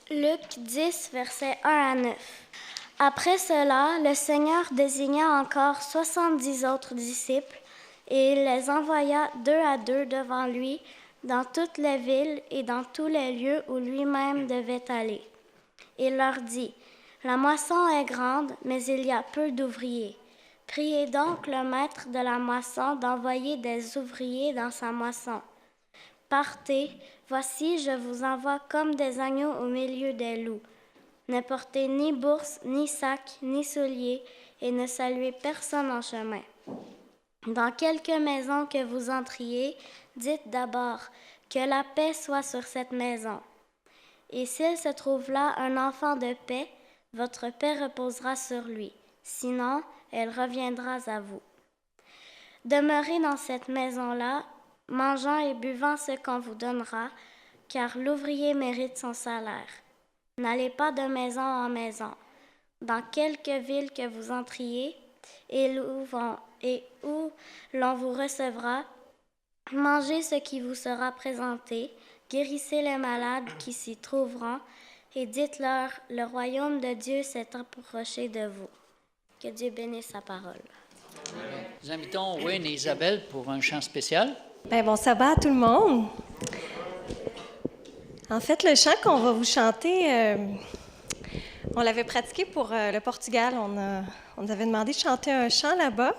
Luc 10, versets 1 à 9. Après cela, le Seigneur désigna encore 70 autres disciples et il les envoya 2 à 2 devant lui dans toutes les villes et dans tous les lieux où lui-même devait aller. Il leur dit, « La moisson est grande, mais il y a peu d'ouvriers. Priez donc le maître de la moisson d'envoyer des ouvriers dans sa moisson. Partez, voici, je vous envoie comme des agneaux au milieu des loups. Ne portez ni bourse, ni sac, ni souliers, et ne saluez personne en chemin. Dans quelque maison que vous entriez, dites d'abord que la paix soit sur cette maison. Et s'il se trouve là un enfant de paix, votre paix reposera sur lui. Sinon, elle reviendra à vous. Demeurez dans cette maison-là, mangeant et buvant ce qu'on vous donnera, car l'ouvrier mérite son salaire. N'allez pas de maison en maison. Dans quelque ville que vous entriez et où l'on vous recevra, mangez ce qui vous sera présenté, guérissez les malades qui s'y trouveront et dites-leur, le royaume de Dieu s'est approché de vous. Que Dieu bénisse sa parole. Nous invitons Wayne et Isabelle pour un chant spécial. Bon sabbat à tout le monde. En fait, le chant qu'on va vous chanter, on l'avait pratiqué pour le Portugal. On nous avait demandé de chanter un chant là-bas.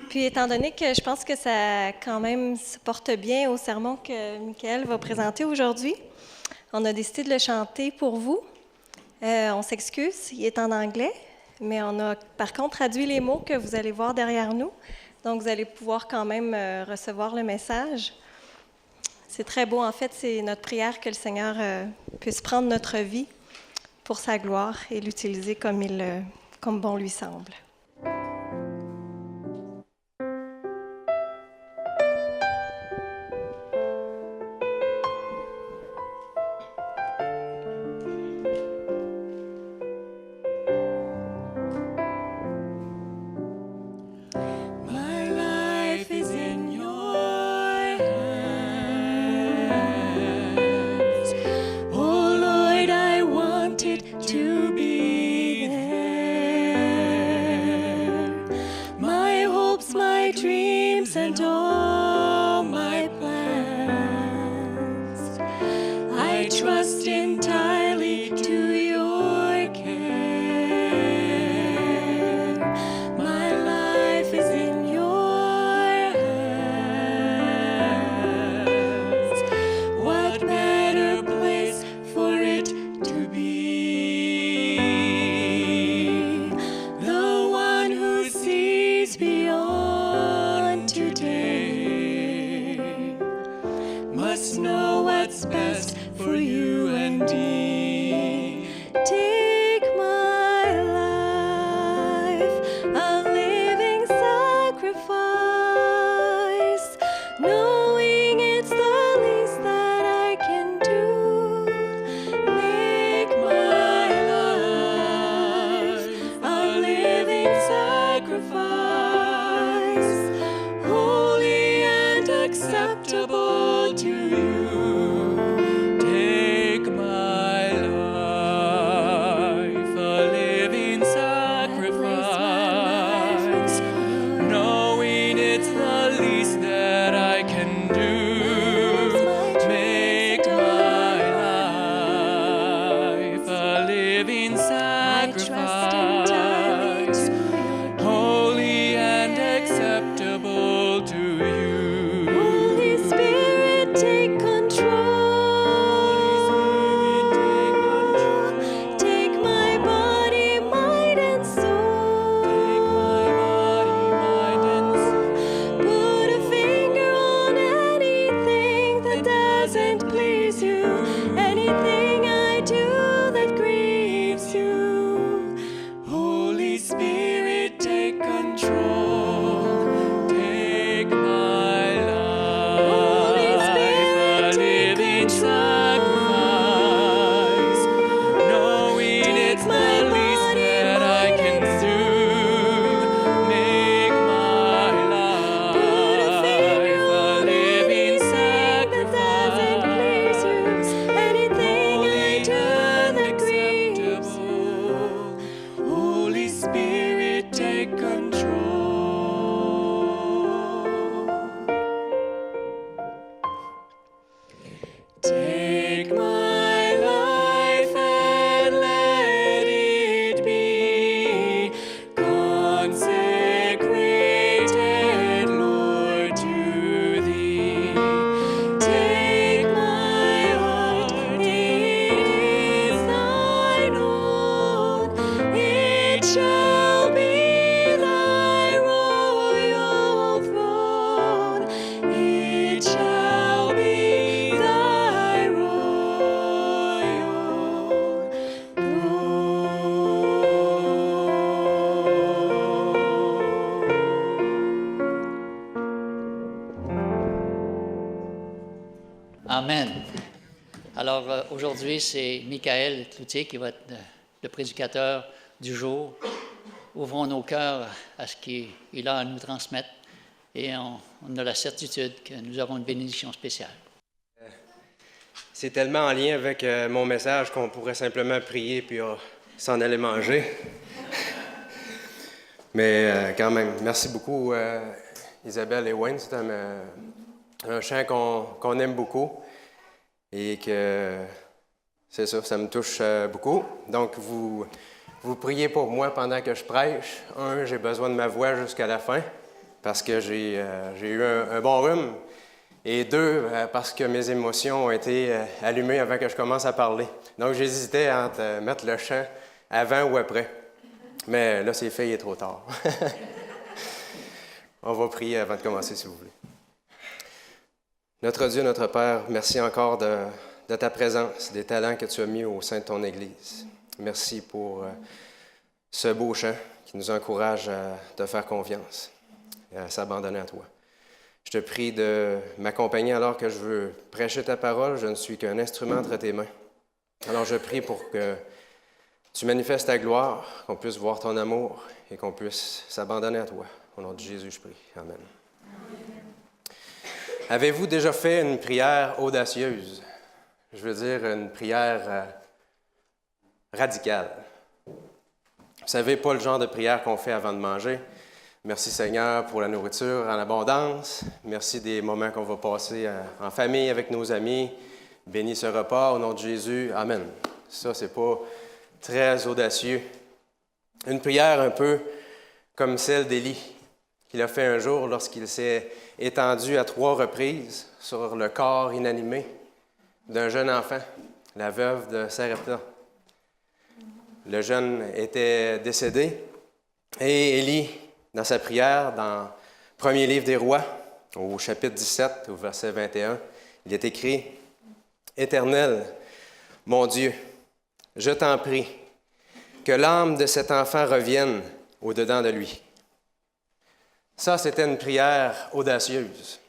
Puis, étant donné que je pense que ça, quand même, se porte bien au sermon que Michael va présenter aujourd'hui, on a décidé de le chanter pour vous. On s'excuse, il est en anglais, mais on a par contre traduit les mots que vous allez voir derrière nous. Donc, vous allez pouvoir quand même recevoir le message. C'est très beau. En fait, c'est notre prière que le Seigneur puisse prendre notre vie pour sa gloire et l'utiliser comme bon lui semble. Acceptable to you. Take my my life and let it be consecrated, Lord, to Thee. Take my heart, it is Thine own. It shall be Thy royal throne. It shall be Thy royal Amen. Alors, aujourd'hui, c'est Michael Cloutier qui va être le prédicateur du jour. Ouvrons nos cœurs à ce qu'il a à nous transmettre et on a la certitude que nous aurons une bénédiction spéciale. C'est tellement en lien avec mon message qu'on pourrait simplement prier puis s'en aller manger. Mais quand même, merci beaucoup Isabelle et Wayne. C'est un chant qu'on aime beaucoup et que c'est ça me touche beaucoup. Donc vous priez pour moi pendant que je prêche. Un, j'ai besoin de ma voix jusqu'à la fin parce que j'ai eu un bon rhume. Et deux, parce que mes émotions ont été allumées avant que je commence à parler. Donc, j'hésitais entre mettre le chant avant ou après. Mais là, c'est fait, il est trop tard. On va prier avant de commencer, si vous voulez. Notre Dieu, notre Père, merci encore de ta présence, des talents que tu as mis au sein de ton Église. Merci pour ce beau chant qui nous encourage à te faire confiance et à s'abandonner à toi. Je te prie de m'accompagner alors que je veux prêcher ta parole. Je ne suis qu'un instrument entre tes mains. Alors je prie pour que tu manifestes ta gloire, qu'on puisse voir ton amour et qu'on puisse s'abandonner à toi. Au nom de Jésus, je prie. Amen. Avez-vous déjà fait une prière audacieuse? Je veux dire une prière radicale. Vous savez, pas le genre de prière qu'on fait avant de manger. Merci Seigneur pour la nourriture en abondance. Merci des moments qu'on va passer en famille avec nos amis. Bénis ce repas au nom de Jésus. Amen. Ça, c'est pas très audacieux. Une prière un peu comme celle d'Élie qu'il a fait un jour lorsqu'il s'est étendu à 3 reprises sur le corps inanimé d'un jeune enfant, la veuve de Sarepta. Le jeune était décédé et Élie, dans sa prière, dans le premier livre des Rois, au chapitre 17, au verset 21, il est écrit « Éternel, mon Dieu, je t'en prie, que l'âme de cet enfant revienne au-dedans de lui. » Ça, c'était une prière audacieuse.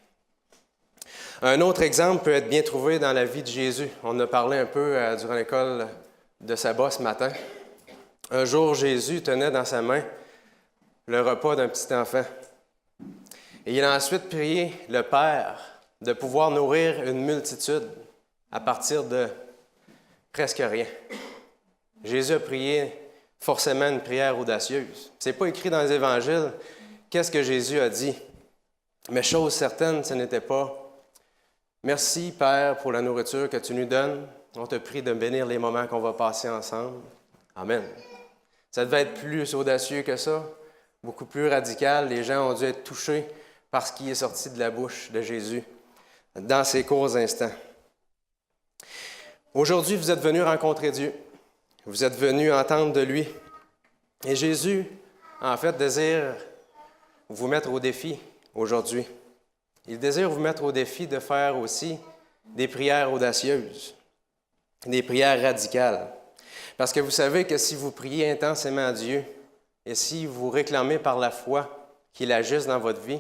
Un autre exemple peut être bien trouvé dans la vie de Jésus. On en a parlé un peu durant l'école de sabbat ce matin. Un jour, Jésus tenait dans sa main le repas d'un petit enfant. Et il a ensuite prié le Père de pouvoir nourrir une multitude à partir de presque rien. Jésus a prié forcément une prière audacieuse. Ce n'est pas écrit dans les Évangiles qu'est-ce que Jésus a dit. Mais chose certaine, ce n'était pas « Merci, Père, pour la nourriture que tu nous donnes. On te prie de bénir les moments qu'on va passer ensemble. Amen. » Ça devait être plus audacieux que ça, beaucoup plus radical. Les gens ont dû être touchés par ce qui est sorti de la bouche de Jésus dans ces courts instants. Aujourd'hui, vous êtes venus rencontrer Dieu. Vous êtes venus entendre de lui. Et Jésus, en fait, désire vous mettre au défi aujourd'hui. Il désire vous mettre au défi de faire aussi des prières audacieuses, des prières radicales. Parce que vous savez que si vous priez intensément à Dieu et si vous réclamez par la foi qu'il agisse dans votre vie,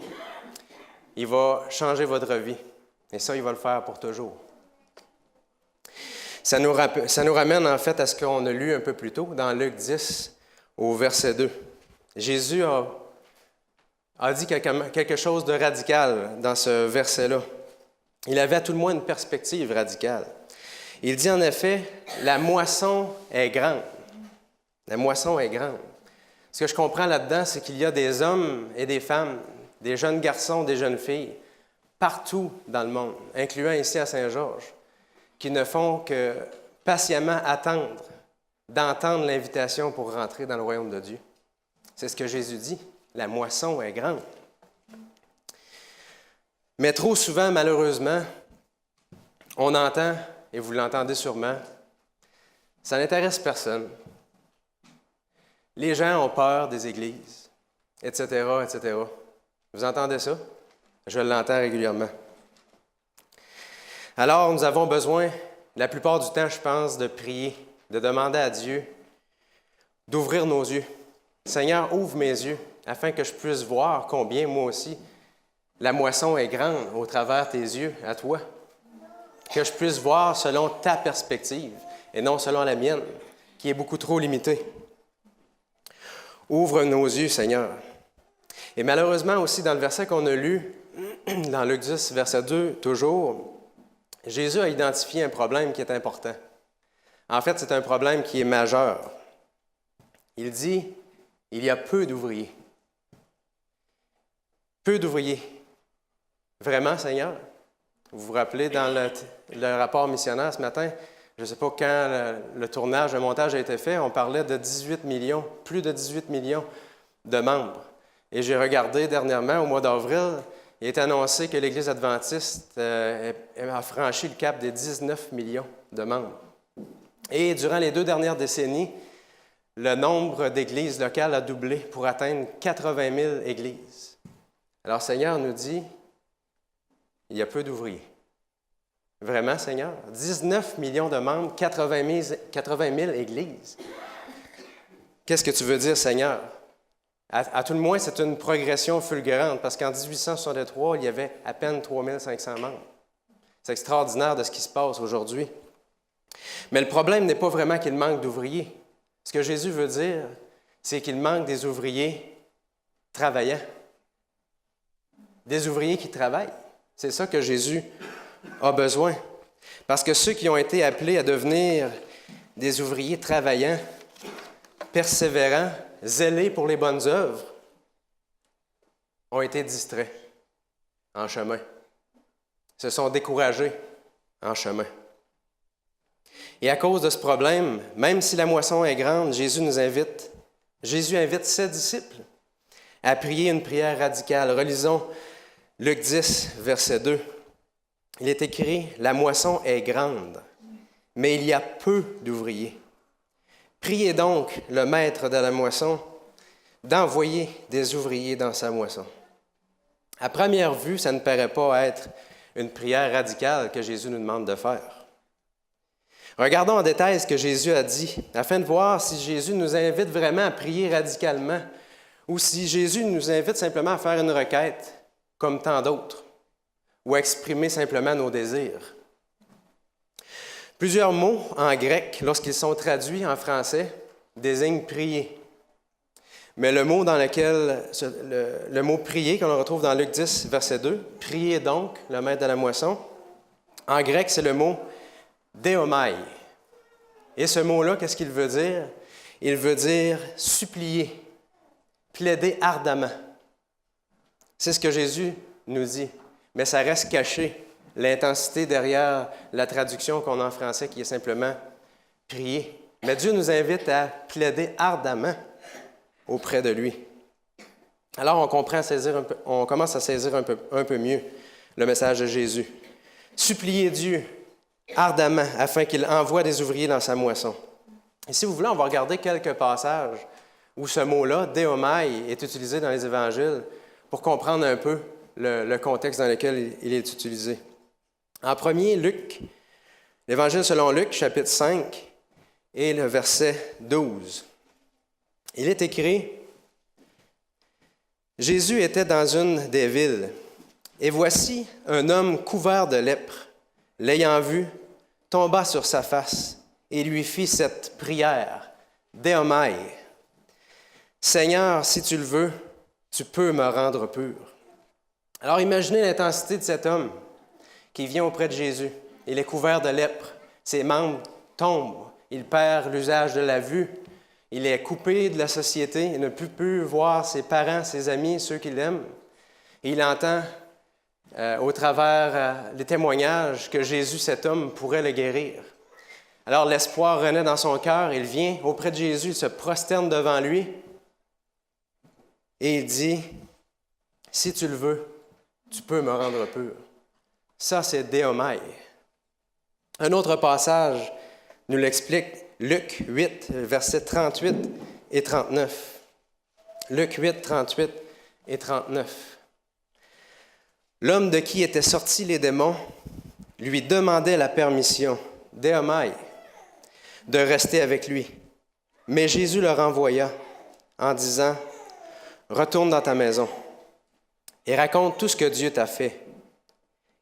il va changer votre vie. Et ça, il va le faire pour toujours. Ça nous ramène en fait à ce qu'on a lu un peu plus tôt dans Luc 10 au verset 2. Jésus a dit quelque chose de radical dans ce verset-là. Il avait à tout le moins une perspective radicale. Il dit en effet, la moisson est grande. La moisson est grande. Ce que je comprends là-dedans, c'est qu'il y a des hommes et des femmes, des jeunes garçons, des jeunes filles, partout dans le monde, incluant ici à Saint-Georges, qui ne font que patiemment attendre d'entendre l'invitation pour rentrer dans le royaume de Dieu. C'est ce que Jésus dit. La moisson est grande. Mais trop souvent, malheureusement, on entend, et vous l'entendez sûrement, ça n'intéresse personne. Les gens ont peur des églises, etc., etc. Vous entendez ça? Je l'entends régulièrement. Alors, nous avons besoin, la plupart du temps, je pense, de prier, de demander à Dieu d'ouvrir nos yeux. Seigneur, ouvre mes yeux, afin que je puisse voir combien, moi aussi, la moisson est grande au travers tes yeux, à toi. Que je puisse voir selon ta perspective et non selon la mienne, qui est beaucoup trop limitée. Ouvre nos yeux, Seigneur. Et malheureusement aussi, dans le verset qu'on a lu, dans Luc 10, verset 2, toujours, Jésus a identifié un problème qui est important. En fait, c'est un problème qui est majeur. Il dit, il y a peu d'ouvriers. Peu d'ouvriers. Vraiment, Seigneur? Vous vous rappelez dans le rapport missionnaire ce matin, je ne sais pas quand le tournage, le montage a été fait, on parlait de 18 millions, plus de 18 millions de membres. Et j'ai regardé dernièrement, au mois d'avril, il est annoncé que l'Église adventiste a franchi le cap des 19 millions de membres. Et durant les 2 dernières décennies, le nombre d'églises locales a doublé pour atteindre 80 000 églises. Alors, Seigneur nous dit, il y a peu d'ouvriers. Vraiment, Seigneur? 19 millions de membres, 80 000 églises. Qu'est-ce que tu veux dire, Seigneur? À tout le moins, c'est une progression fulgurante, parce qu'en 1863, il y avait à peine 3 500 membres. C'est extraordinaire de ce qui se passe aujourd'hui. Mais le problème n'est pas vraiment qu'il manque d'ouvriers. Ce que Jésus veut dire, c'est qu'il manque des ouvriers travaillants. Des ouvriers qui travaillent. C'est ça que Jésus a besoin. Parce que ceux qui ont été appelés à devenir des ouvriers travaillants, persévérants, zélés pour les bonnes œuvres, ont été distraits en chemin. Se sont découragés en chemin. Et à cause de ce problème, même si la moisson est grande, Jésus invite ses disciples à prier une prière radicale. Relisons Luc 10, verset 2. Il est écrit, « La moisson est grande, mais il y a peu d'ouvriers. Priez donc le maître de la moisson d'envoyer des ouvriers dans sa moisson. » À première vue, ça ne paraît pas être une prière radicale que Jésus nous demande de faire. Regardons en détail ce que Jésus a dit, afin de voir si Jésus nous invite vraiment à prier radicalement ou si Jésus nous invite simplement à faire une requête, comme tant d'autres, ou à exprimer simplement nos désirs. Plusieurs mots en grec, lorsqu'ils sont traduits en français, désignent prier. Mais le mot le mot prier, qu'on retrouve dans Luc 10, verset 2, priez donc, le maître de la moisson, en grec, c'est le mot déomai. Et ce mot-là, qu'est-ce qu'il veut dire? Il veut dire supplier, plaider ardemment. C'est ce que Jésus nous dit, mais ça reste caché, l'intensité derrière la traduction qu'on a en français qui est simplement prier. Mais Dieu nous invite à plaider ardemment auprès de lui. Alors on commence à saisir un peu mieux le message de Jésus. Supplier Dieu ardemment afin qu'il envoie des ouvriers dans sa moisson. Et si vous voulez, on va regarder quelques passages où ce mot-là, déomai, est utilisé dans les évangiles pour comprendre un peu le contexte dans lequel il est utilisé. En premier, l'Évangile selon Luc, chapitre 5, et le verset 12. Il est écrit, « Jésus était dans une des villes, et voici un homme couvert de lèpre, l'ayant vu, tomba sur sa face et lui fit cette prière, déomai. Seigneur, si tu le veux, tu peux me rendre pur. » Alors imaginez l'intensité de cet homme qui vient auprès de Jésus. Il est couvert de lèpre, ses membres tombent, il perd l'usage de la vue, il est coupé de la société, il ne peut plus voir ses parents, ses amis, ceux qu'il aime. Et il entend au travers les témoignages que Jésus, cet homme, pourrait le guérir. Alors l'espoir renaît dans son cœur, il vient auprès de Jésus, il se prosterne devant lui et il dit, « Si tu le veux, tu peux me rendre pur. » Ça, c'est Deomai. Un autre passage nous l'explique, Luc 8, versets 38 et 39. Luc 8, 38 et 39. L'homme de qui étaient sortis les démons lui demandait la permission, Deomai, de rester avec lui. Mais Jésus le renvoya en disant, « Retourne dans ta maison et raconte tout ce que Dieu t'a fait. »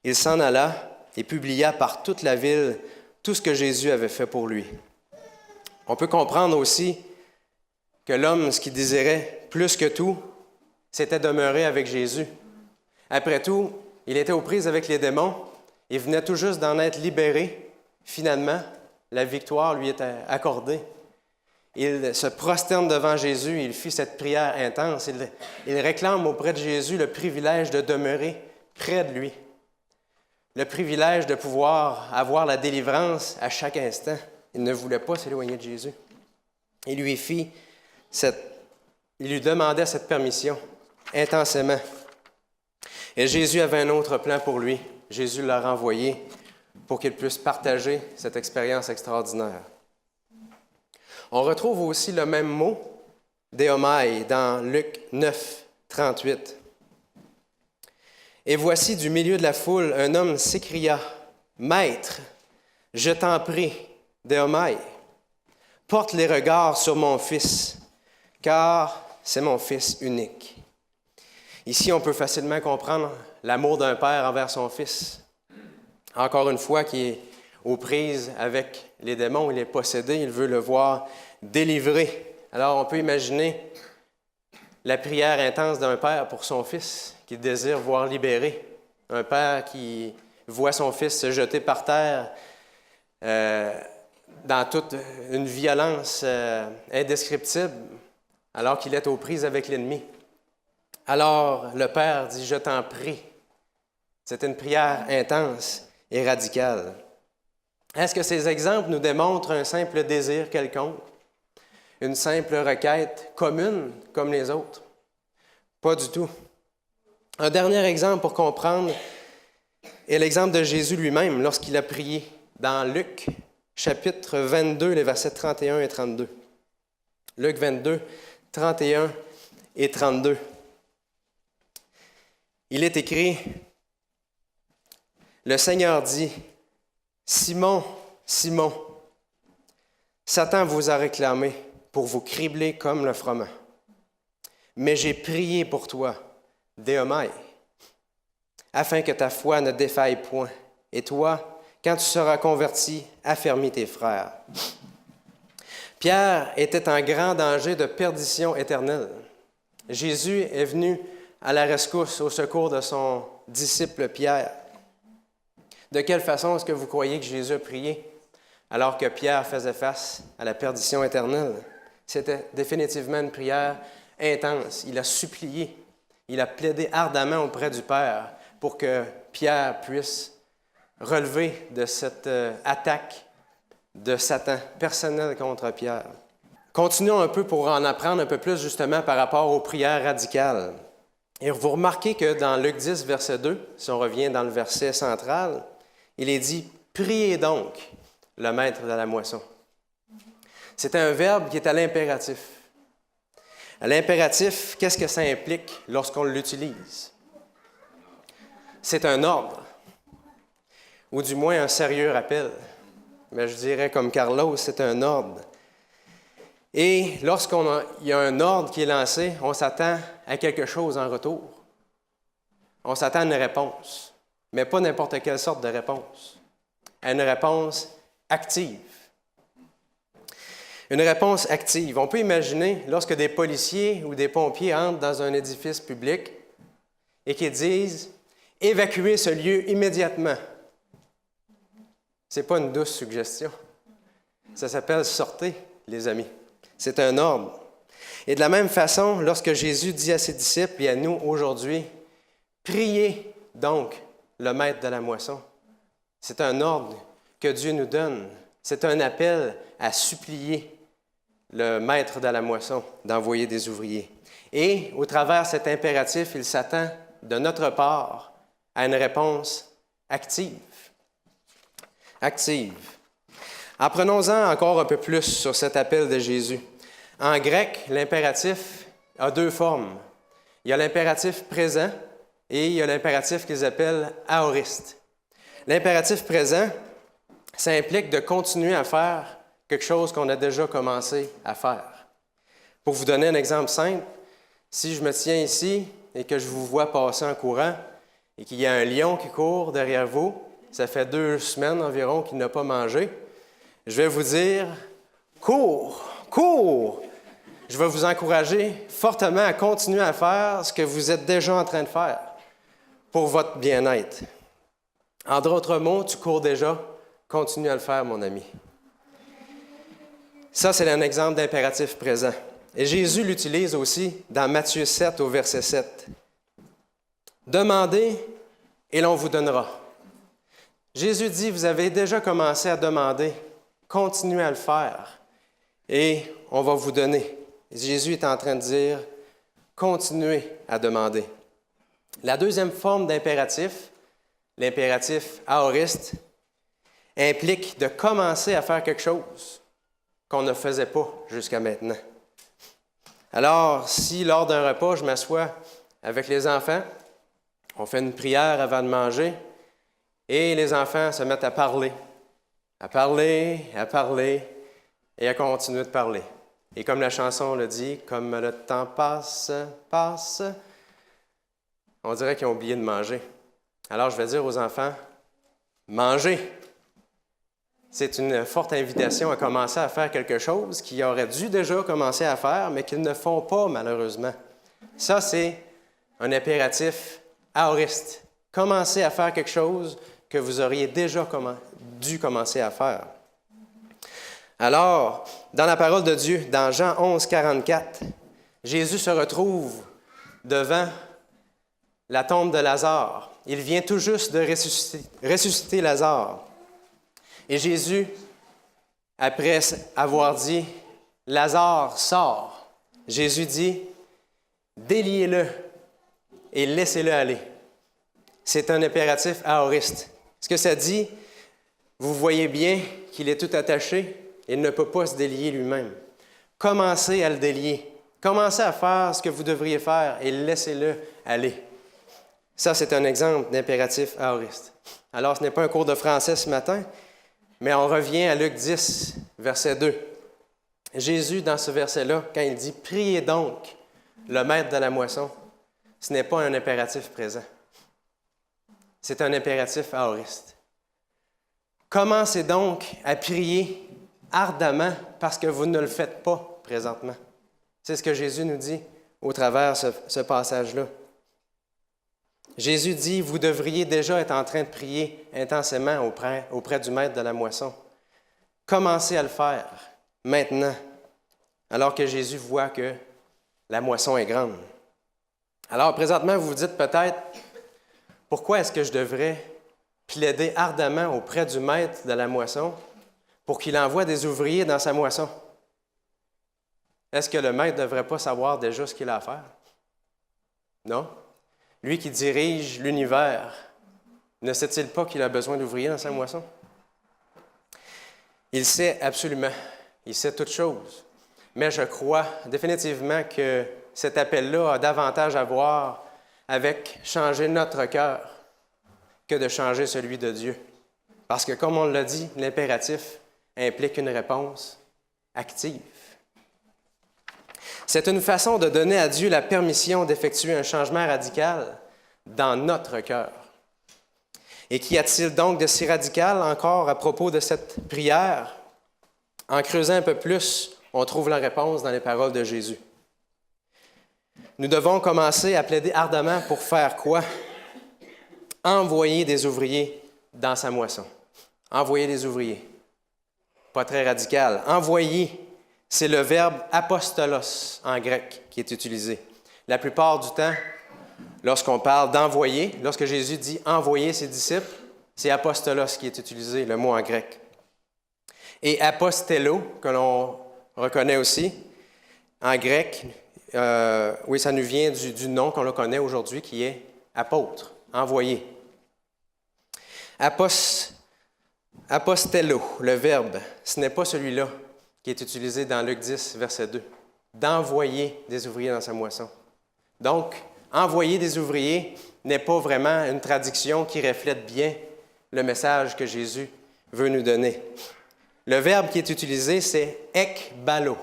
Il s'en alla et publia par toute la ville tout ce que Jésus avait fait pour lui. On peut comprendre aussi que l'homme, ce qu'il désirait plus que tout, c'était demeurer avec Jésus. Après tout, il était aux prises avec les démons, il venait tout juste d'en être libéré. Finalement, la victoire lui était accordée. Il se prosterne devant Jésus, il fit cette prière intense. Il réclame auprès de Jésus le privilège de demeurer près de lui, le privilège de pouvoir avoir la délivrance à chaque instant. Il ne voulait pas s'éloigner de Jésus. Il lui demandait cette permission intensément. Et Jésus avait un autre plan pour lui. Jésus l'a renvoyé pour qu'il puisse partager cette expérience extraordinaire. On retrouve aussi le même mot, Deomai, dans Luc 9, 38. Et voici du milieu de la foule, un homme s'écria, « Maître, je t'en prie, Deomai, porte les regards sur mon fils, car c'est mon fils unique. » Ici, on peut facilement comprendre l'amour d'un père envers son fils. Encore une fois, qui est aux prises avec les démons, il est possédé, il veut le voir délivré. Alors, on peut imaginer la prière intense d'un père pour son fils, qu'il désire voir libéré. Un père qui voit son fils se jeter par terre dans toute une violence indescriptible, alors qu'il est aux prises avec l'ennemi. Alors, le père dit « Je t'en prie ». C'est une prière intense et radicale. Est-ce que ces exemples nous démontrent un simple désir quelconque? Une simple requête commune comme les autres? Pas du tout. Un dernier exemple pour comprendre est l'exemple de Jésus lui-même lorsqu'il a prié dans Luc, chapitre 22, les versets 31 et 32. Luc 22, 31 et 32. Il est écrit, « Le Seigneur dit, « Simon, Simon, Satan vous a réclamé pour vous cribler comme le froment. Mais j'ai prié pour toi, Deomai, afin que ta foi ne défaille point. Et toi, quand tu seras converti, affermis tes frères. » Pierre était en grand danger de perdition éternelle. Jésus est venu à la rescousse, au secours de son disciple Pierre. De quelle façon est-ce que vous croyez que Jésus a prié alors que Pierre faisait face à la perdition éternelle? C'était définitivement une prière intense. Il a supplié, il a plaidé ardemment auprès du Père pour que Pierre puisse relever de cette attaque de Satan personnelle contre Pierre. Continuons un peu pour en apprendre un peu plus justement par rapport aux prières radicales. Et vous remarquez que dans Luc 10, verset 2, si on revient dans le verset central, il est dit « Priez donc le maître de la moisson ». C'est un verbe qui est à l'impératif. À l'impératif, qu'est-ce que ça implique lorsqu'on l'utilise? C'est un ordre, ou du moins un sérieux rappel. Mais je dirais comme Carlos, c'est un ordre. Et lorsqu'il y a un ordre qui est lancé, on s'attend à quelque chose en retour. On s'attend à une réponse, mais pas n'importe quelle sorte de réponse. À une réponse active. Une réponse active. On peut imaginer lorsque des policiers ou des pompiers entrent dans un édifice public et qu'ils disent « Évacuez ce lieu immédiatement ». Ce n'est pas une douce suggestion. Ça s'appelle « Sortez, les amis ». C'est un ordre. Et de la même façon, lorsque Jésus dit à ses disciples et à nous aujourd'hui, « Priez donc le maître de la moisson. C'est un ordre que Dieu nous donne. C'est un appel à supplier le maître de la moisson d'envoyer des ouvriers. Et au travers de cet impératif, il s'attend de notre part à une réponse active. Active. Apprenons-en encore un peu plus sur cet appel de Jésus. En grec, l'impératif a deux formes. Il y a l'impératif présent et il y a l'impératif qu'ils appellent aoriste. L'impératif présent, ça implique de continuer à faire quelque chose qu'on a déjà commencé à faire. Pour vous donner un exemple simple, si je me tiens ici et que je vous vois passer en courant et qu'il y a un lion qui court derrière vous, ça fait 2 semaines environ qu'il n'a pas mangé, je vais vous dire « Cours! Cours! » Je vais vous encourager fortement à continuer à faire ce que vous êtes déjà en train de faire pour votre bien-être. En d'autres mots, tu cours déjà, continue à le faire, mon ami. Ça, c'est un exemple d'impératif présent. Et Jésus l'utilise aussi dans Matthieu 7 au verset 7. « Demandez et l'on vous donnera. » Jésus dit, vous avez déjà commencé à demander, continuez à le faire et on va vous donner. Jésus est en train de dire, continuez à demander. La deuxième forme d'impératif, l'impératif aoriste, implique de commencer à faire quelque chose qu'on ne faisait pas jusqu'à maintenant. Alors, si lors d'un repas, je m'assois avec les enfants, on fait une prière avant de manger, et les enfants se mettent à parler, et à continuer de parler. Et comme la chanson le dit, comme le temps passe, on dirait qu'ils ont oublié de manger. Alors je vais dire aux enfants, mangez. C'est une forte invitation à commencer à faire quelque chose qu'ils auraient dû déjà commencer à faire, mais qu'ils ne font pas malheureusement. Ça, c'est un impératif aoriste. Commencez à faire quelque chose que vous auriez déjà dû commencer à faire. Alors, dans la parole de Dieu, dans Jean 11, 44, Jésus se retrouve devant la tombe de Lazare. Il vient tout juste de ressusciter Lazare. Et Jésus, après avoir dit « Lazare, sort », Jésus dit « Déliez-le et laissez-le aller ». C'est un impératif aoriste. Ce que ça dit, vous voyez bien qu'il est tout attaché, il ne peut pas se délier lui-même. Commencez à le délier. Commencez à faire ce que vous devriez faire et laissez-le aller. Ça, c'est un exemple d'impératif aoriste. Alors, ce n'est pas un cours de français ce matin, mais on revient à Luc 10, verset 2. Jésus, dans ce verset-là, quand il dit « Priez donc le maître de la moisson », ce n'est pas un impératif présent. C'est un impératif aoriste. Commencez donc à prier ardemment parce que vous ne le faites pas présentement. C'est ce que Jésus nous dit au travers de ce passage-là. Jésus dit, vous devriez déjà être en train de prier intensément auprès du maître de la moisson. Commencez à le faire maintenant, alors que Jésus voit que la moisson est grande. Alors présentement, vous vous dites peut-être, pourquoi est-ce que je devrais plaider ardemment auprès du maître de la moisson pour qu'il envoie des ouvriers dans sa moisson? Est-ce que le maître ne devrait pas savoir déjà ce qu'il a à faire? Non. Lui qui dirige l'univers, ne sait-il pas qu'il a besoin d'ouvriers dans sa moisson? Il sait absolument. Il sait toutes choses. Mais je crois définitivement que cet appel-là a davantage à voir avec changer notre cœur que de changer celui de Dieu. Parce que, comme on l'a dit, l'impératif implique une réponse active. C'est une façon de donner à Dieu la permission d'effectuer un changement radical dans notre cœur. Et qu'y a-t-il donc de si radical encore à propos de cette prière? En creusant un peu plus, on trouve la réponse dans les paroles de Jésus. Nous devons commencer à plaider ardemment pour faire quoi? Envoyer des ouvriers dans sa moisson. Envoyer des ouvriers. Pas très radical. Envoyer, c'est le verbe apostolos en grec qui est utilisé. La plupart du temps, lorsqu'on parle d'envoyer, lorsque Jésus dit envoyer ses disciples, c'est apostolos qui est utilisé, le mot en grec. Et apostello, que l'on reconnaît aussi, en grec, oui, ça nous vient du nom qu'on le connaît aujourd'hui, qui est apôtre, envoyé. Apostello, le verbe, ce n'est pas celui-là qui est utilisé dans Luc 10, verset 2, d'envoyer des ouvriers dans sa moisson. Donc, envoyer des ouvriers n'est pas vraiment une traduction qui reflète bien le message que Jésus veut nous donner. Le verbe qui est utilisé, c'est ekbalo.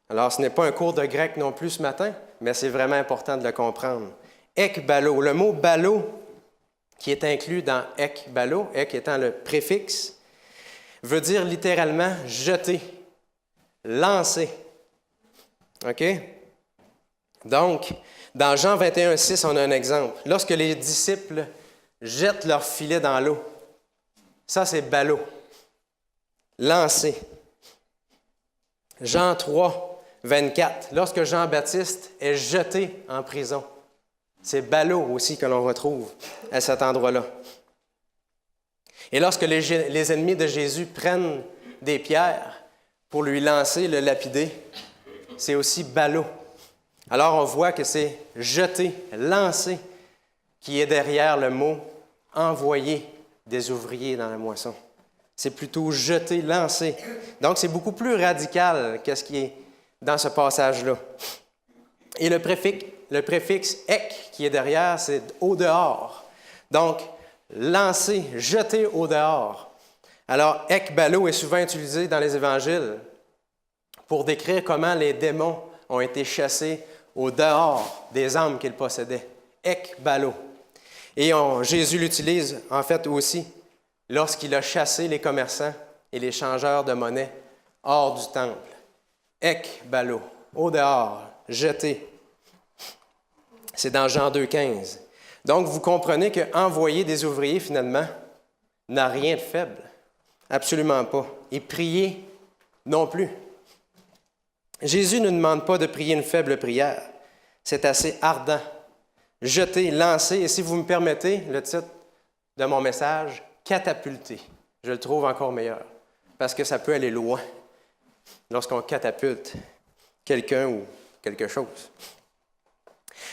Alors, ce n'est pas un cours de grec non plus ce matin, mais c'est vraiment important de le comprendre. Ekbalo, le mot balo, qui est inclus dans ekbalo, ek étant le préfixe, veut dire littéralement jeter, lancer. OK? Donc, dans Jean 21, 6, on a un exemple. Lorsque les disciples jettent leur filet dans l'eau, ça c'est balo, lancer. Jean 3, 24, lorsque Jean-Baptiste est jeté en prison, c'est balo aussi que l'on retrouve à cet endroit-là. Et lorsque les ennemis de Jésus prennent des pierres pour lui lancer, le lapider, c'est aussi balo. Alors on voit que c'est jeter, lancer, qui est derrière le mot envoyer des ouvriers dans la moisson. C'est plutôt jeter, lancer. Donc c'est beaucoup plus radical que ce qui est dans ce passage-là. Et le préfixe ek qui est derrière, c'est au dehors. Donc, lancer, jeter au dehors. Alors, ekbalo est souvent utilisé dans les évangiles pour décrire comment les démons ont été chassés au dehors des âmes qu'ils possédaient. Ekbalo. Et Jésus l'utilise en fait aussi lorsqu'il a chassé les commerçants et les changeurs de monnaie hors du temple. Ekbalo, au dehors, jeter. C'est dans Jean 2,15. Donc, vous comprenez qu'envoyer des ouvriers, finalement, n'a rien de faible. Absolument pas. Et prier non plus. Jésus ne demande pas de prier une faible prière. C'est assez ardent. Jeter, lancer, et si vous me permettez, le titre de mon message, catapulter. Je le trouve encore meilleur, parce que ça peut aller loin lorsqu'on catapulte quelqu'un ou quelque chose.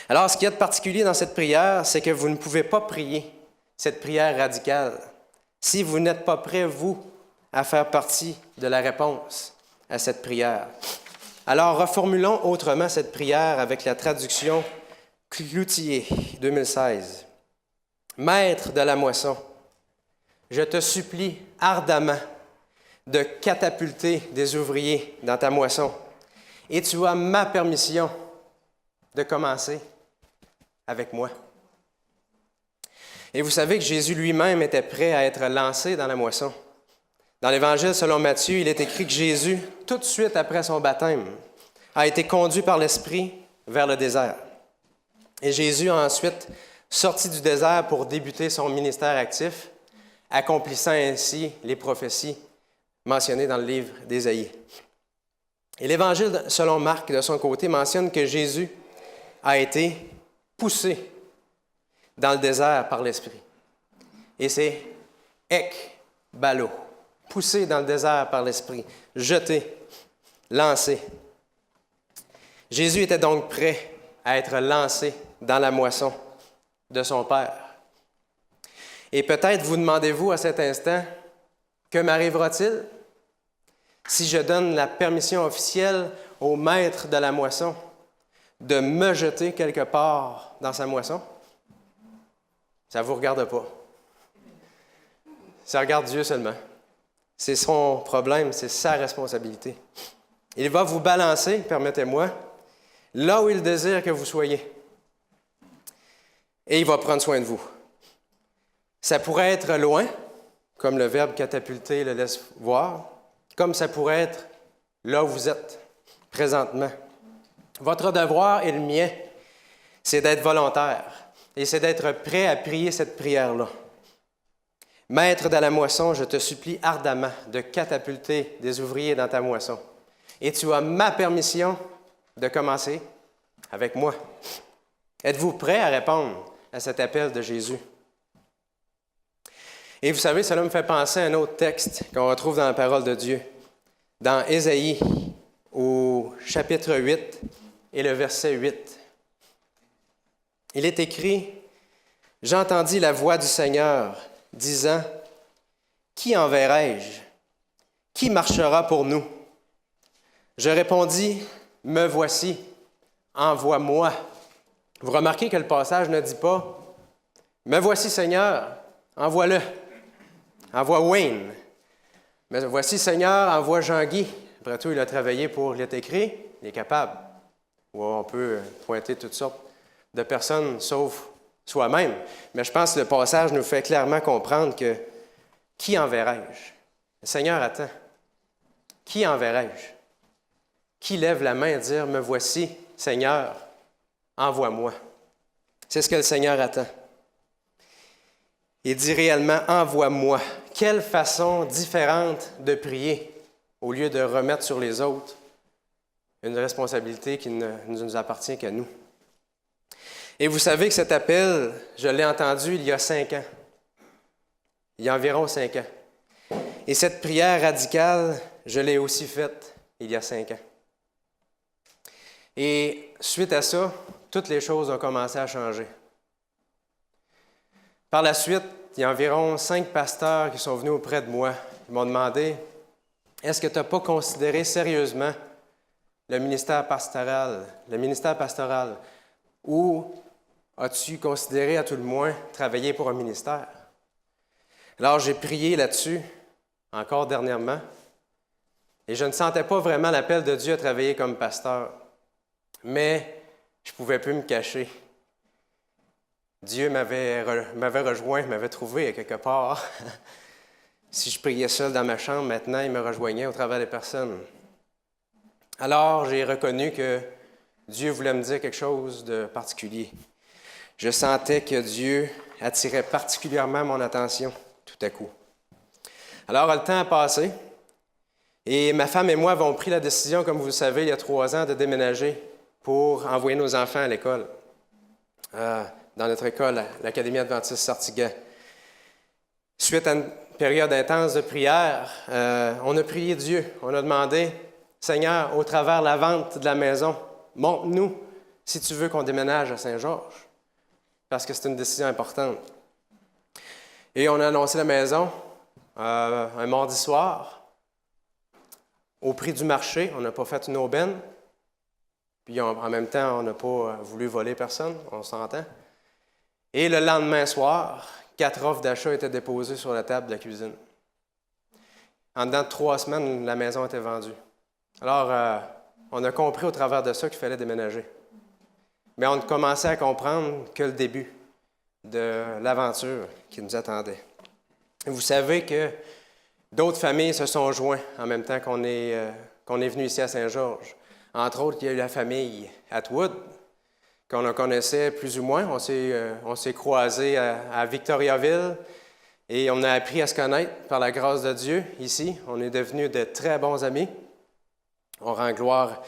Alors, ce qu'il y a de particulier dans cette prière, c'est que vous ne pouvez pas prier cette prière radicale si vous n'êtes pas prêt, vous, à faire partie de la réponse à cette prière. Alors, reformulons autrement cette prière avec la traduction Cloutier, 2016. Maître de la moisson, je te supplie ardemment de catapulter des ouvriers dans ta moisson, et tu as ma permission de commencer avec moi. Et vous savez que Jésus lui-même était prêt à être lancé dans la moisson. Dans l'Évangile selon Matthieu, il est écrit que Jésus, tout de suite après son baptême, a été conduit par l'Esprit vers le désert. Et Jésus a ensuite sorti du désert pour débuter son ministère actif, accomplissant ainsi les prophéties mentionnées dans le livre d'Ésaïe. Et l'Évangile selon Marc, de son côté, mentionne que Jésus a été poussé dans le désert par l'Esprit. Et c'est ekbalo, poussé dans le désert par l'Esprit, jeté, lancé. Jésus était donc prêt à être lancé dans la moisson de son Père. Et peut-être vous demandez-vous à cet instant, que m'arrivera-t-il si je donne la permission officielle au maître de la moisson de me jeter quelque part dans sa moisson? Ça ne vous regarde pas. Ça regarde Dieu seulement. C'est son problème, c'est sa responsabilité. Il va vous balancer, permettez-moi, là où il désire que vous soyez. Et il va prendre soin de vous. Ça pourrait être loin, comme le verbe catapulter le laisse voir, comme ça pourrait être là où vous êtes présentement. Votre devoir et le mien, c'est d'être volontaire et c'est d'être prêt à prier cette prière-là. Maître de la moisson, je te supplie ardemment de catapulter des ouvriers dans ta moisson. Et tu as ma permission de commencer avec moi. Êtes-vous prêt à répondre à cet appel de Jésus? Et vous savez, cela me fait penser à un autre texte qu'on retrouve dans la parole de Dieu, dans Ésaïe, au chapitre 8 et le verset 8. Il est écrit, « J'entendis la voix du Seigneur disant, « Qui enverrai-je? Qui marchera pour nous? » Je répondis, « Me voici, envoie-moi. » Vous remarquez que le passage ne dit pas, « Me voici Seigneur, envoie-le. » Envoie Wayne. Mais voici Seigneur, envoie Jean-Guy. Après tout, il a travaillé pour, il est écrit, il est capable. Ou on peut pointer toutes sortes de personnes, sauf soi-même. Mais je pense que le passage nous fait clairement comprendre que qui enverrai-je? Le Seigneur attend. Qui enverrai-je? Qui lève la main et dire, me voici, Seigneur, envoie-moi. C'est ce que le Seigneur attend. Il dit réellement, envoie-moi. Quelle façon différente de prier au lieu de remettre sur les autres une responsabilité qui ne nous appartient qu'à nous. Et vous savez que cet appel, je l'ai entendu il y a 5 ans. Il y a environ 5 ans. Et cette prière radicale, je l'ai aussi faite il y a 5 ans. Et suite à ça, toutes les choses ont commencé à changer. Par la suite, il y a environ 5 pasteurs qui sont venus auprès de moi. Ils m'ont demandé, « Est-ce que tu n'as pas considéré sérieusement le ministère pastoral, ou as-tu considéré à tout le moins travailler pour un ministère? » Alors j'ai prié là-dessus, encore dernièrement, et je ne sentais pas vraiment l'appel de Dieu à travailler comme pasteur, mais je ne pouvais plus me cacher. Dieu m'avait rejoint, m'avait trouvé quelque part. Si je priais seul dans ma chambre, maintenant, il me rejoignait au travers des personnes. Alors, j'ai reconnu que Dieu voulait me dire quelque chose de particulier. Je sentais que Dieu attirait particulièrement mon attention tout à coup. Alors, le temps a passé et ma femme et moi avons pris la décision, comme vous le savez, il y a 3 ans, de déménager pour envoyer nos enfants à l'école. Dans notre école, l'Académie adventiste Sartiguan. Suite à une période intense de prière, on a prié Dieu. On a demandé, Seigneur, au travers de la vente de la maison, montre-nous si tu veux qu'on déménage à Saint-Georges, parce que c'est une décision importante. Et on a annoncé la maison un mardi soir, au prix du marché. On n'a pas fait une aubaine, puis en même temps, on n'a pas voulu voler personne, on s'entend. Et le lendemain soir, 4 offres d'achat étaient déposées sur la table de la cuisine. En dedans de 3 semaines, la maison était vendue. Alors, on a compris au travers de ça qu'il fallait déménager. Mais on commençait à comprendre que le début de l'aventure qui nous attendait. Vous savez que d'autres familles se sont jointes en même temps qu'on est venu ici à Saint-Georges. Entre autres, il y a eu la famille Atwood, qu'on connaissait plus ou moins. On s'est croisés à Victoriaville et on a appris à se connaître par la grâce de Dieu ici. On est devenus de très bons amis. On rend gloire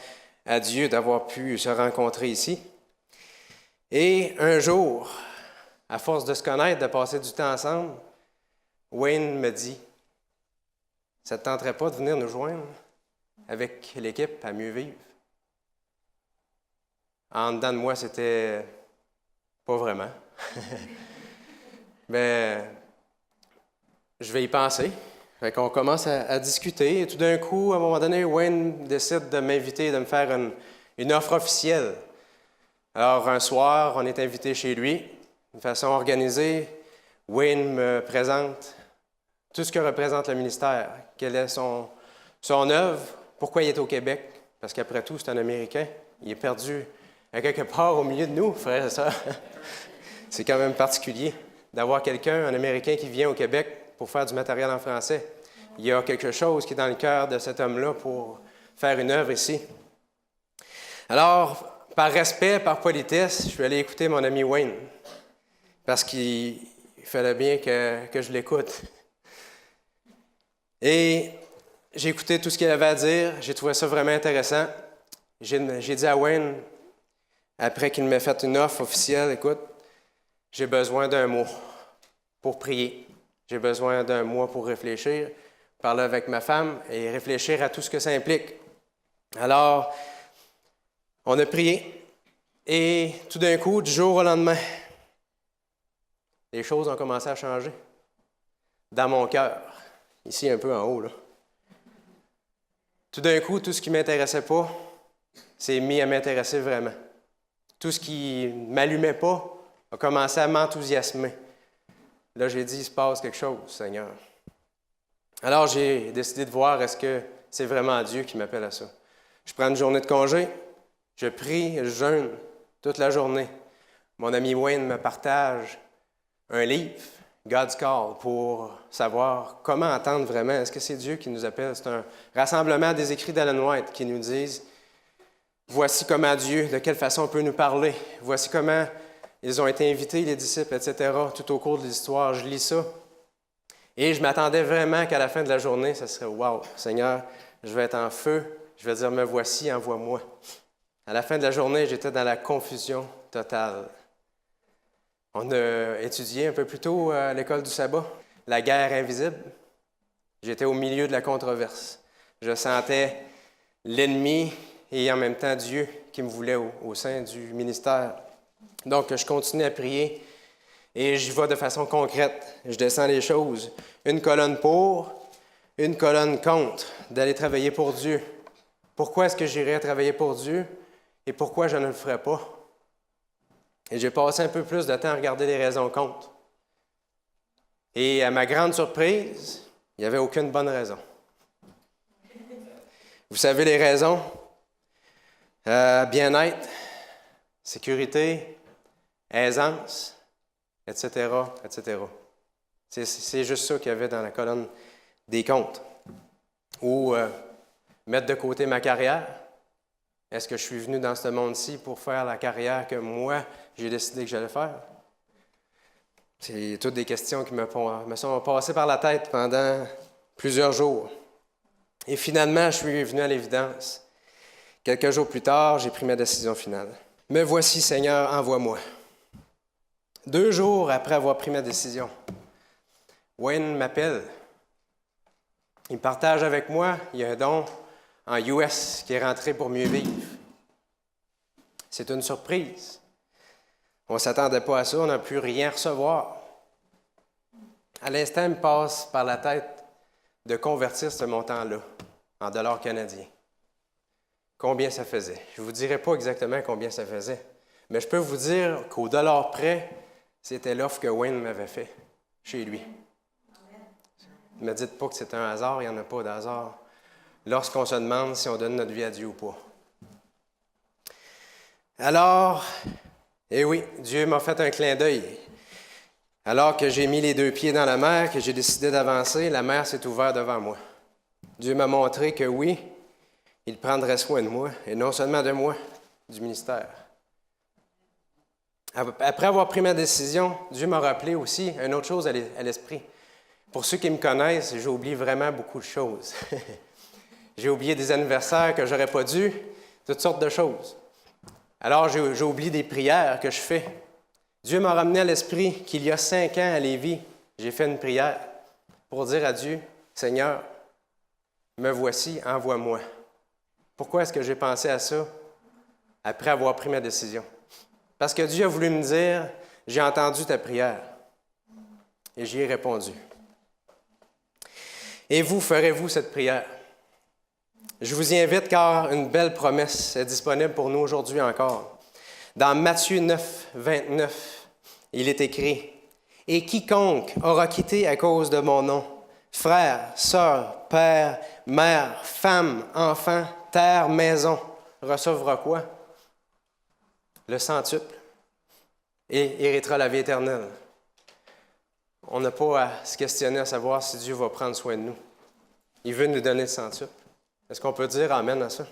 à Dieu d'avoir pu se rencontrer ici. Et un jour, à force de se connaître, de passer du temps ensemble, Wayne me dit, « Ça ne te tenterait pas de venir nous joindre avec l'équipe à mieux vivre? » En dedans de moi, c'était pas vraiment. Mais je vais y penser. Fait qu'on commence à discuter et tout d'un coup, à un moment donné, Wayne décide de m'inviter, de me faire une offre officielle. Alors, un soir, on est invité chez lui, de façon organisée. Wayne me présente tout ce que représente le ministère, quelle est son œuvre, pourquoi il est au Québec, parce qu'après tout, c'est un Américain. Il est perdu à quelque part au milieu de nous, frères et sœurs. C'est quand même particulier d'avoir quelqu'un, un Américain, qui vient au Québec pour faire du matériel en français. Il y a quelque chose qui est dans le cœur de cet homme-là pour faire une œuvre ici. Alors, par respect, par politesse, je suis allé écouter mon ami Wayne, parce qu'il fallait bien que je l'écoute. Et j'ai écouté tout ce qu'il avait à dire, j'ai trouvé ça vraiment intéressant. J'ai dit à Wayne, après qu'il m'ait fait une offre officielle, écoute, j'ai besoin d'un mois pour prier. J'ai besoin d'un mois pour réfléchir, parler avec ma femme et réfléchir à tout ce que ça implique. Alors, on a prié et tout d'un coup, du jour au lendemain, les choses ont commencé à changer dans mon cœur, ici un peu en haut, là. Tout d'un coup, tout ce qui ne m'intéressait pas s'est mis à m'intéresser vraiment. Tout ce qui ne m'allumait pas a commencé à m'enthousiasmer. Là, j'ai dit, il se passe quelque chose, Seigneur. Alors, j'ai décidé de voir, est-ce que c'est vraiment Dieu qui m'appelle à ça? Je prends une journée de congé, je prie, je jeûne toute la journée. Mon ami Wayne me partage un livre, God's Call, pour savoir comment entendre vraiment. Est-ce que c'est Dieu qui nous appelle? C'est un rassemblement des écrits d'Ellen White qui nous disent voici comment Dieu, de quelle façon on peut nous parler. Voici comment ils ont été invités, les disciples, etc., tout au cours de l'histoire. Je lis ça. Et je m'attendais vraiment qu'à la fin de la journée, ça serait « Wow, Seigneur, je vais être en feu. Je vais dire, me voici, envoie-moi. » À la fin de la journée, j'étais dans la confusion totale. On a étudié un peu plus tôt à l'école du sabbat, la guerre invisible. J'étais au milieu de la controverse. Je sentais l'ennemi et en même temps Dieu qui me voulait au sein du ministère. Donc, je continue à prier et j'y vais de façon concrète. Je descends les choses. Une colonne pour, une colonne contre, d'aller travailler pour Dieu. Pourquoi est-ce que j'irais travailler pour Dieu et pourquoi je ne le ferais pas? Et j'ai passé un peu plus de temps à regarder les raisons contre. Et à ma grande surprise, il n'y avait aucune bonne raison. Vous savez les raisons? Bien-être, sécurité, aisance, etc., etc. C'est juste ça qu'il y avait dans la colonne des comptes. Ou mettre de côté ma carrière. Est-ce que je suis venu dans ce monde-ci pour faire la carrière que moi, j'ai décidé que j'allais faire? C'est toutes des questions qui me sont passées par la tête pendant plusieurs jours. Et finalement, je suis venu à l'évidence. Quelques jours plus tard, j'ai pris ma décision finale. « Me voici, Seigneur, envoie-moi. » 2 jours après avoir pris ma décision, Wayne m'appelle. Il partage avec moi, il y a un don en US qui est rentré pour mieux vivre. C'est une surprise. On ne s'attendait pas à ça, on n'a pu rien recevoir. À l'instant, il me passe par la tête de convertir ce montant-là en dollars canadiens. Combien ça faisait? Je ne vous dirai pas exactement combien ça faisait, mais je peux vous dire qu'au dollar près, c'était l'offre que Wayne m'avait fait chez lui. Ne me dites pas que c'est un hasard, il n'y en a pas de hasard. Lorsqu'on se demande si on donne notre vie à Dieu ou pas. Alors, eh oui, Dieu m'a fait un clin d'œil. Alors que j'ai mis les 2 pieds dans la mer, que j'ai décidé d'avancer, la mer s'est ouverte devant moi. Dieu m'a montré que oui, il prendrait soin de moi, et non seulement de moi, du ministère. Après avoir pris ma décision, Dieu m'a rappelé aussi une autre chose à l'esprit. Pour ceux qui me connaissent, j'ai oublié vraiment beaucoup de choses. J'ai oublié des anniversaires que j'aurais pas dû, toutes sortes de choses. Alors, j'ai oublié des prières que je fais. Dieu m'a ramené à l'esprit qu'il y a 5 ans à Lévis, j'ai fait une prière pour dire à Dieu, « Seigneur, me voici, envoie-moi. » Pourquoi est-ce que j'ai pensé à ça après avoir pris ma décision? Parce que Dieu a voulu me dire, « J'ai entendu ta prière. » Et j'y ai répondu. Et vous, ferez-vous cette prière? Je vous y invite car une belle promesse est disponible pour nous aujourd'hui encore. Dans Matthieu 9, 29, il est écrit « Et quiconque aura quitté à cause de mon nom, frère, sœur, père, mère, femme, enfant, terre, maison, recevra quoi? Le centuple et héritera la vie éternelle. » On n'a pas à se questionner à savoir si Dieu va prendre soin de nous. Il veut nous donner le centuple. Est-ce qu'on peut dire amen à ça?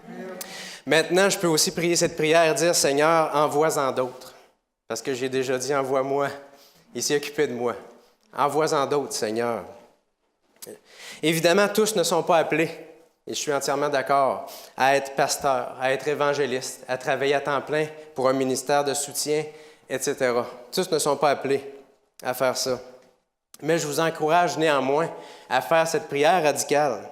Amen. Maintenant, je peux aussi prier cette prière et dire, Seigneur, envoie-en d'autres. Parce que j'ai déjà dit, envoie-moi. Il s'est occupé de moi. Envoie-en d'autres, Seigneur. Évidemment, tous ne sont pas appelés Et je suis entièrement d'accord à être pasteur, à être évangéliste, à travailler à temps plein pour un ministère de soutien, etc. Tous ne sont pas appelés à faire ça. Mais je vous encourage néanmoins à faire cette prière radicale,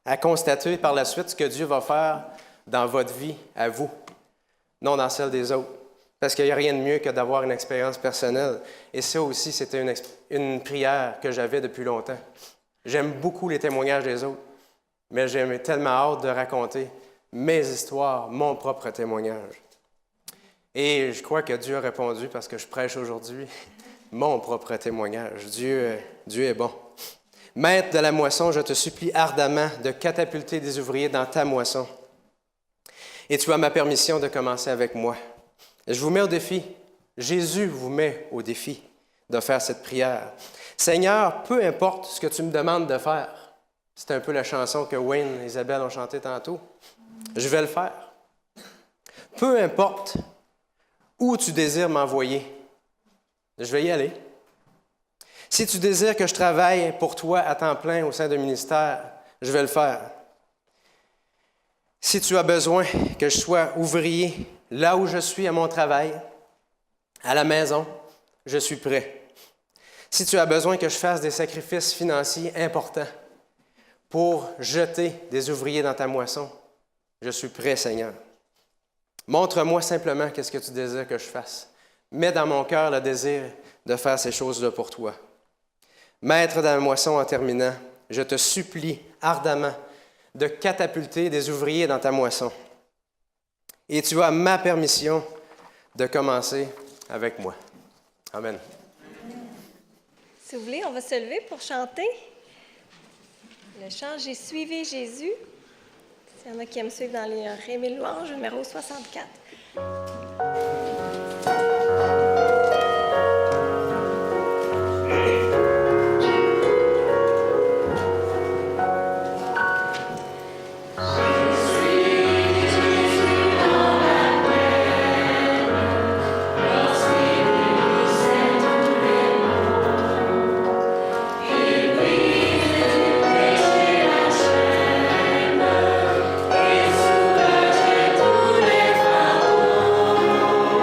à constater par la suite ce que Dieu va faire dans votre vie à vous, non dans celle des autres. Parce qu'il n'y a rien de mieux que d'avoir une expérience personnelle. Et ça aussi, c'était une prière que j'avais depuis longtemps. J'aime beaucoup les témoignages des autres, mais j'ai tellement hâte de raconter mes histoires, mon propre témoignage. Et je crois que Dieu a répondu parce que je prêche aujourd'hui mon propre témoignage. Dieu est bon. Maître de la moisson, je te supplie ardemment de catapulter des ouvriers dans ta moisson. Et tu as ma permission de commencer avec moi. Je vous mets au défi. Jésus vous met au défi de faire cette prière. Seigneur, peu importe ce que tu me demandes de faire, c'est un peu la chanson que Wayne et Isabelle ont chantée tantôt, je vais le faire. Peu importe où tu désires m'envoyer, je vais y aller. Si tu désires que je travaille pour toi à temps plein au sein d'un ministère, je vais le faire. Si tu as besoin que je sois ouvrier là où je suis à mon travail, à la maison, je suis prêt. Si tu as besoin que je fasse des sacrifices financiers importants pour jeter des ouvriers dans ta moisson, je suis prêt, Seigneur. Montre-moi simplement qu'est-ce que tu désires que je fasse. Mets dans mon cœur le désir de faire ces choses-là pour toi. Maître de la moisson, en terminant, je te supplie ardemment de catapulter des ouvriers dans ta moisson. Et tu as ma permission de commencer avec moi. Amen. Si vous voulez, on va se lever pour chanter le chant « J'ai suivi Jésus ». S'il y en a qui aiment suivre dans les Ré, mi, louanges, numéro 64. Tous les fardeaux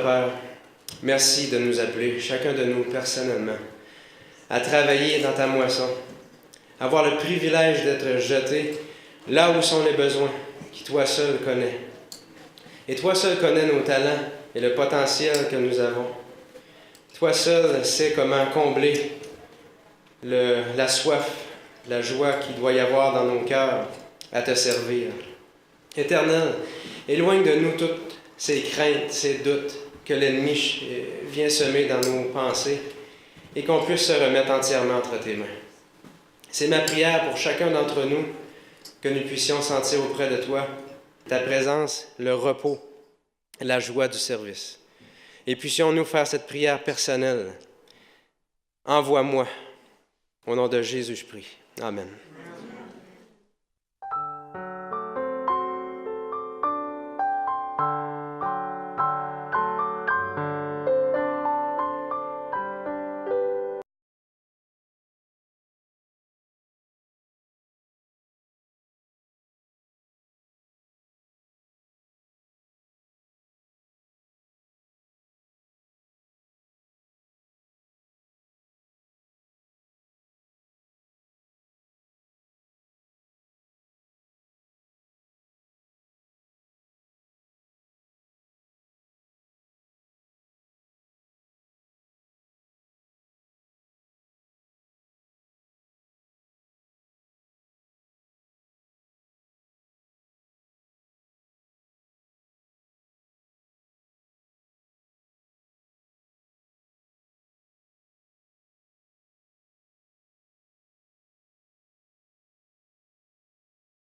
Père, merci de nous appeler, chacun de nous personnellement, à travailler dans ta moisson, avoir le privilège d'être jeté là où sont les besoins, qui toi seul connais. Et toi seul connais nos talents et le potentiel que nous avons. Toi seul sais comment combler la soif, la joie qu'il doit y avoir dans nos cœurs à te servir. Éternel, éloigne de nous toutes ces craintes, ces doutes que l'ennemi vient semer dans nos pensées et qu'on puisse se remettre entièrement entre tes mains. C'est ma prière pour chacun d'entre nous que nous puissions sentir auprès de toi ta présence, le repos, la joie du service. Et puissions-nous faire cette prière personnelle. Envoie-moi. Au nom de Jésus, je prie. Amen.